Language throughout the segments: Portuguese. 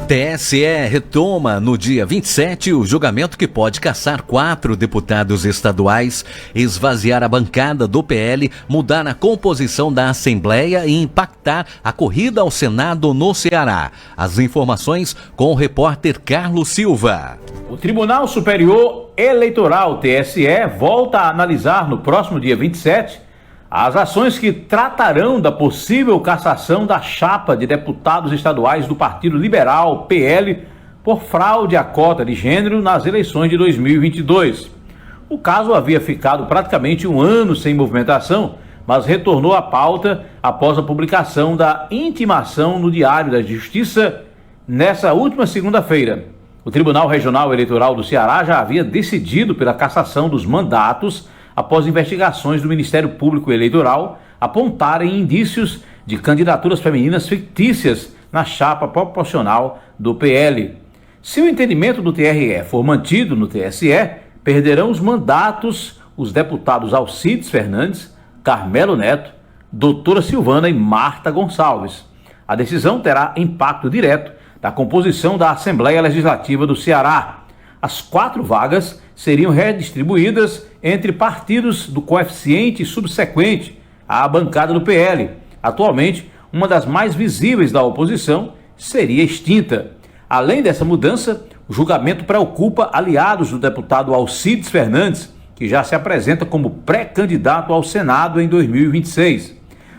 TSE retoma no dia 27 o julgamento que pode cassar 4 deputados estaduais, esvaziar a bancada do PL, mudar a composição da Assembleia e impactar a corrida ao Senado no Ceará. As informações com o repórter Carlos Silva. O Tribunal Superior Eleitoral, TSE, volta a analisar no próximo dia 27 as ações que tratarão da possível cassação da chapa de deputados estaduais do Partido Liberal, PL, por fraude à cota de gênero nas eleições de 2022. O caso havia ficado praticamente um ano sem movimentação, mas retornou à pauta após a publicação da intimação no Diário da Justiça nessa última segunda-feira. O Tribunal Regional Eleitoral do Ceará já havia decidido pela cassação dos mandatos após investigações do Ministério Público Eleitoral apontarem indícios de candidaturas femininas fictícias na chapa proporcional do PL. Se o entendimento do TRE for mantido no TSE, perderão os mandatos os deputados Alcides Fernandes, Carmelo Neto, doutora Silvana e Marta Gonçalves. A decisão terá impacto direto na composição da Assembleia Legislativa do Ceará. As 4 vagas seriam redistribuídas entre partidos do coeficiente subsequente à bancada do PL. Atualmente, uma das mais visíveis da oposição seria extinta. Além dessa mudança, o julgamento preocupa aliados do deputado Alcides Fernandes, que já se apresenta como pré-candidato ao Senado em 2026.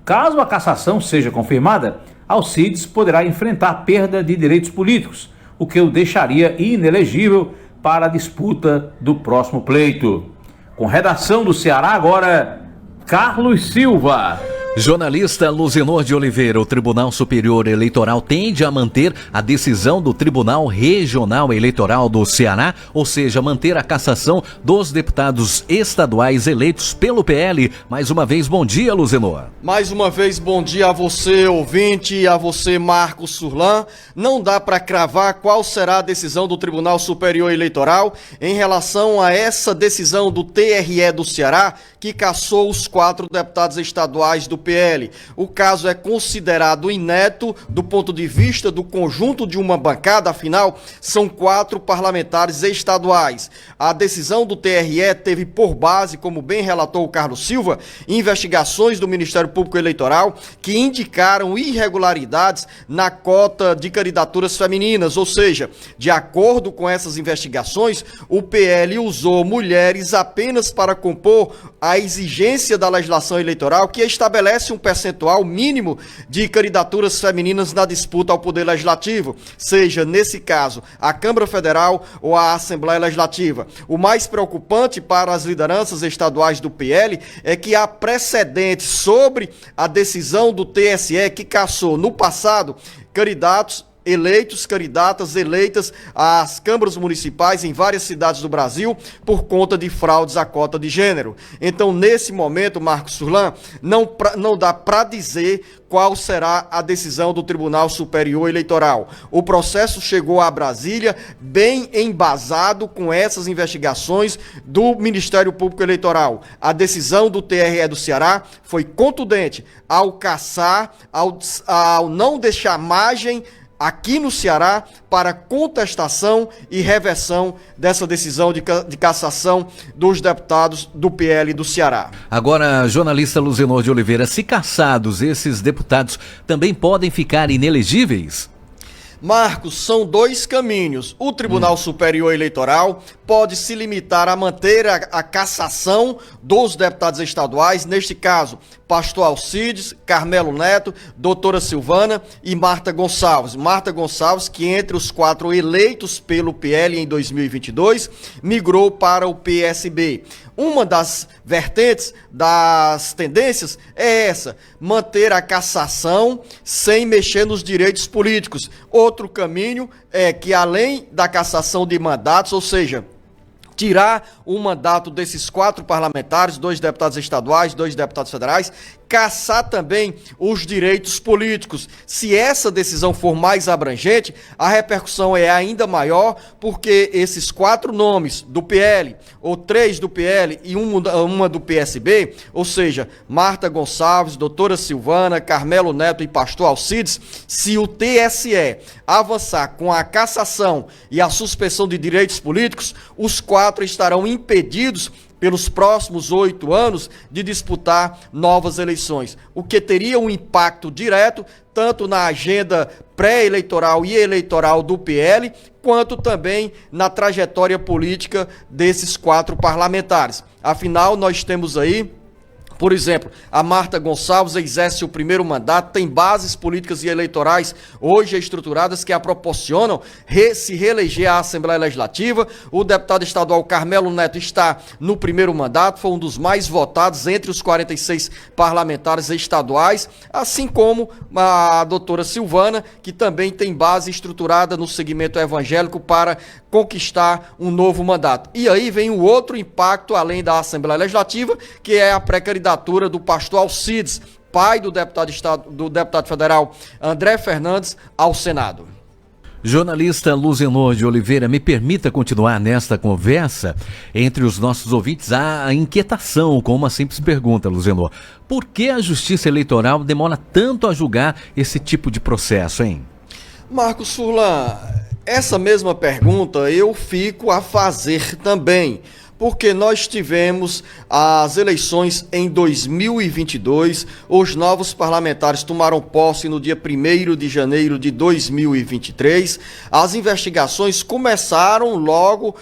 Caso a cassação seja confirmada, Alcides poderá enfrentar perda de direitos políticos, o que o deixaria inelegível para a disputa do próximo pleito. Com redação do Ceará agora, Carlos Silva. Jornalista Luzenor de Oliveira, o Tribunal Superior Eleitoral tende a manter a decisão do Tribunal Regional Eleitoral do Ceará, ou seja, manter a cassação dos deputados estaduais eleitos pelo PL. Mais uma vez, bom dia, Luzenor. Mais uma vez, bom dia a você, ouvinte, e a você, Marcos Surlan. Não dá para cravar qual será a decisão do Tribunal Superior Eleitoral em relação a essa decisão do TRE do Ceará, que cassou os 4 deputados estaduais do PL. O caso é considerado inédito do ponto de vista do conjunto de uma bancada, afinal, são 4 parlamentares estaduais. A decisão do TRE teve por base, como bem relatou o Carlos Silva, investigações do Ministério Público Eleitoral que indicaram irregularidades na cota de candidaturas femininas, ou seja, de acordo com essas investigações, o PL usou mulheres apenas para compor a exigência da legislação eleitoral que estabelece um percentual mínimo de candidaturas femininas na disputa ao Poder Legislativo, seja, nesse caso, a Câmara Federal ou a Assembleia Legislativa. O mais preocupante para as lideranças estaduais do PL é que há precedentes sobre a decisão do TSE que cassou no passado candidatas eleitas às câmaras municipais em várias cidades do Brasil por conta de fraudes à cota de gênero. Então, nesse momento, Marcos Surlan, não dá para dizer qual será a decisão do Tribunal Superior Eleitoral. O processo chegou a Brasília bem embasado com essas investigações do Ministério Público Eleitoral. A decisão do TRE do Ceará foi contundente ao cassar, ao não deixar margem aqui no Ceará para contestação e reversão dessa decisão de cassação dos deputados do PL do Ceará. Agora, jornalista Luzenor de Oliveira, se cassados, esses deputados também podem ficar inelegíveis? Marcos, são 2 caminhos. O Tribunal Superior Eleitoral pode se limitar a manter a cassação dos deputados estaduais, neste caso, Pastor Alcides, Carmelo Neto, doutora Silvana e Marta Gonçalves. Marta Gonçalves, que entre os 4 eleitos pelo PL em 2022, migrou para o PSB. Uma das vertentes, das tendências, é essa: manter a cassação sem mexer nos direitos políticos. Outro caminho é que, além da cassação de mandatos, ou seja, tirar o mandato desses 4 parlamentares, 2 deputados estaduais, 2 deputados federais, cassar também os direitos políticos. Se essa decisão for mais abrangente, a repercussão é ainda maior, porque esses 4 nomes do PL, ou 3 do PL e uma do PSB, ou seja, Marta Gonçalves, doutora Silvana, Carmelo Neto e pastor Alcides, se o TSE avançar com a cassação e a suspensão de direitos políticos, os 4 estarão impedidos pelos próximos 8 anos de disputar novas eleições, o que teria um impacto direto tanto na agenda pré-eleitoral e eleitoral do PL, quanto também na trajetória política desses 4 parlamentares. Afinal, nós temos aí, por exemplo, a Marta Gonçalves exerce o primeiro mandato, tem bases políticas e eleitorais hoje estruturadas que a proporcionam se reeleger à Assembleia Legislativa. O deputado estadual Carmelo Neto está no primeiro mandato, foi um dos mais votados entre os 46 parlamentares estaduais, assim como a doutora Silvana, que também tem base estruturada no segmento evangélico para conquistar um novo mandato. E aí vem o outro impacto, além da Assembleia Legislativa, que é a pré-candidatura do pastor Alcides, pai do deputado federal André Fernandes, ao Senado. Jornalista Luzenor de Oliveira, me permita continuar nesta conversa. Entre os nossos ouvintes há a inquietação com uma simples pergunta, Luzenor. Por que a Justiça Eleitoral demora tanto a julgar esse tipo de processo, hein? Marcos Furlan, essa mesma pergunta eu fico a fazer também, porque nós tivemos as eleições em 2022, os novos parlamentares tomaram posse no dia 1º de janeiro de 2023, as investigações começaram logo,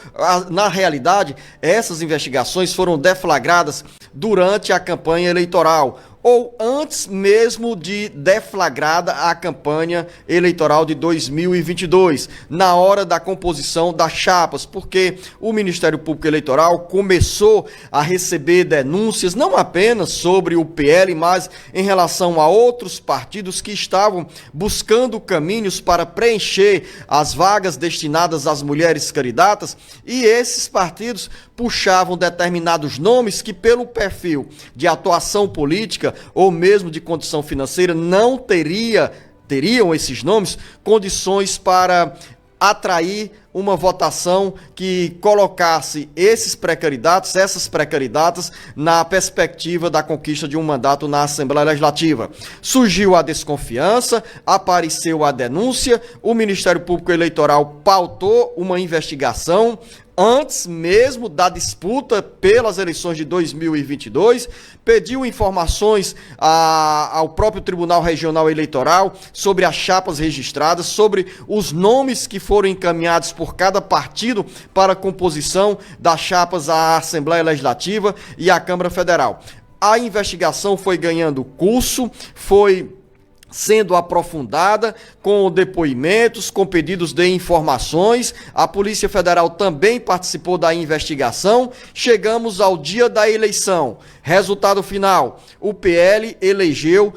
na realidade, essas investigações foram deflagradas durante a campanha eleitoral, ou antes mesmo de deflagrada a campanha eleitoral de 2022, na hora da composição das chapas, porque o Ministério Público Eleitoral começou a receber denúncias, não apenas sobre o PL, mas em relação a outros partidos que estavam buscando caminhos para preencher as vagas destinadas às mulheres candidatas, e esses partidos puxavam determinados nomes que, pelo perfil de atuação política ou mesmo de condição financeira, não teriam esses nomes condições para atrair uma votação que colocasse esses pré-candidatos, essas pré-candidatas, na perspectiva da conquista de um mandato na Assembleia Legislativa. Surgiu a desconfiança, apareceu a denúncia, o Ministério Público Eleitoral pautou uma investigação antes mesmo da disputa pelas eleições de 2022, pediu informações ao próprio Tribunal Regional Eleitoral sobre as chapas registradas, sobre os nomes que foram encaminhados por cada partido para a composição das chapas à Assembleia Legislativa e à Câmara Federal. A investigação foi ganhando curso, foi sendo aprofundada com depoimentos, com pedidos de informações. A Polícia Federal também participou da investigação. Chegamos ao dia da eleição. Resultado final: o PL elegeu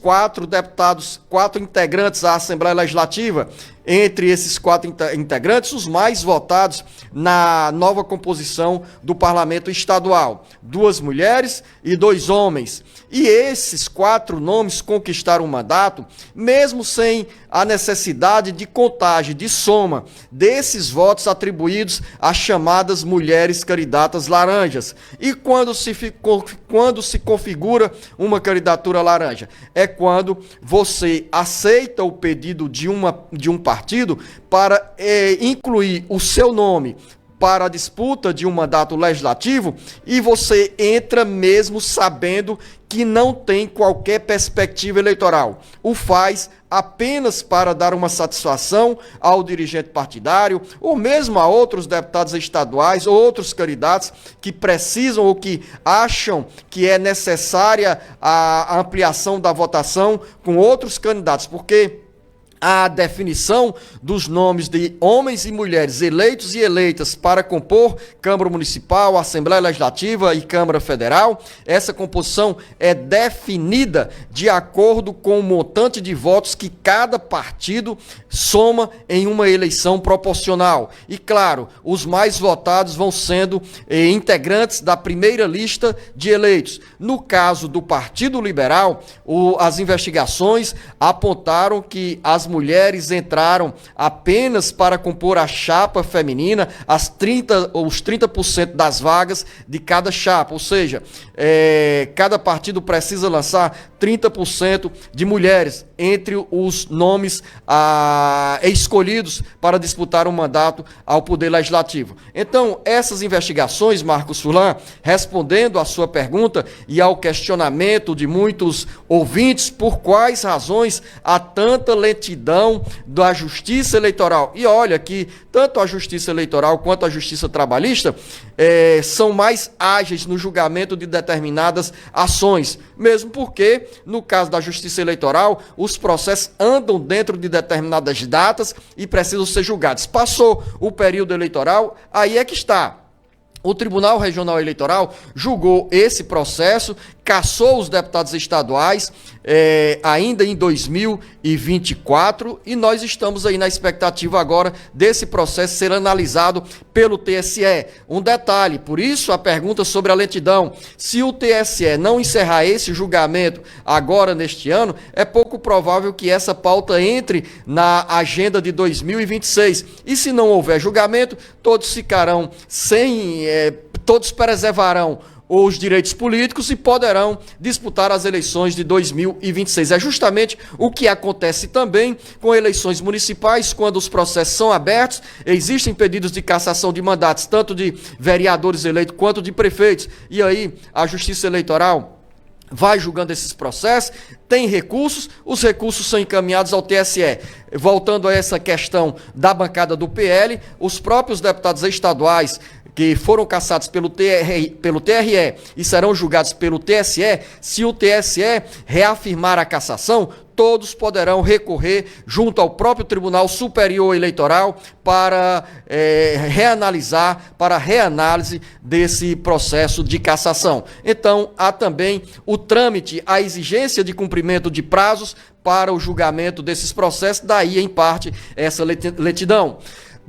4 deputados, 4 integrantes à Assembleia Legislativa. Entre esses 4 integrantes, os mais votados na nova composição do Parlamento Estadual: 2 mulheres e 2 homens. E esses 4 nomes conquistaram o mandato, mesmo sem a necessidade de contagem, de soma desses votos atribuídos às chamadas mulheres candidatas laranjas. E quando se configura uma candidatura laranja? É quando você aceita o pedido de um partido para incluir o seu nome para a disputa de um mandato legislativo, e você entra mesmo sabendo que não tem qualquer perspectiva eleitoral. O faz apenas para dar uma satisfação ao dirigente partidário, ou mesmo a outros deputados estaduais, ou outros candidatos que precisam ou que acham que é necessária a ampliação da votação com outros candidatos, porque a definição dos nomes de homens e mulheres eleitos e eleitas para compor Câmara Municipal, Assembleia Legislativa e Câmara Federal. Essa composição é definida de acordo com o montante de votos que cada partido soma em uma eleição proporcional. E, claro, os mais votados vão sendo integrantes da primeira lista de eleitos. No caso do Partido Liberal, as investigações apontaram que as mulheres entraram apenas para compor a chapa feminina, os 30% das vagas de cada chapa, ou seja, cada partido precisa lançar 30% de mulheres entre os nomes escolhidos para disputar um mandato ao Poder Legislativo. Então, essas investigações, Marcos Furlan, respondendo à sua pergunta e ao questionamento de muitos ouvintes, por quais razões há tanta lentidão da Justiça Eleitoral. E olha que tanto a Justiça Eleitoral quanto a Justiça Trabalhista são mais ágeis no julgamento de determinadas ações, mesmo porque, no caso da Justiça Eleitoral, os processos andam dentro de determinadas datas e precisam ser julgados. Passou o período eleitoral, aí é que está. O Tribunal Regional Eleitoral julgou esse processo, cassou os deputados estaduais ainda em 2024 e nós estamos aí na expectativa agora desse processo ser analisado pelo TSE. Um detalhe, por isso a pergunta sobre a lentidão. Se o TSE não encerrar esse julgamento agora neste ano, é pouco provável que essa pauta entre na agenda de 2026. E se não houver julgamento, todos ficarão todos preservarão os direitos políticos e poderão disputar as eleições de 2026. É justamente o que acontece também com eleições municipais, quando os processos são abertos, existem pedidos de cassação de mandatos, tanto de vereadores eleitos quanto de prefeitos, e aí a Justiça Eleitoral vai julgando esses processos, tem recursos, os recursos são encaminhados ao TSE. Voltando a essa questão da bancada do PL, os próprios deputados estaduais que foram cassados pelo TRE e serão julgados pelo TSE, se o TSE reafirmar a cassação, todos poderão recorrer junto ao próprio Tribunal Superior Eleitoral para reanalisar, para reanálise desse processo de cassação. Então, há também o trâmite, a exigência de cumprimento de prazos para o julgamento desses processos, daí, em parte, essa lentidão.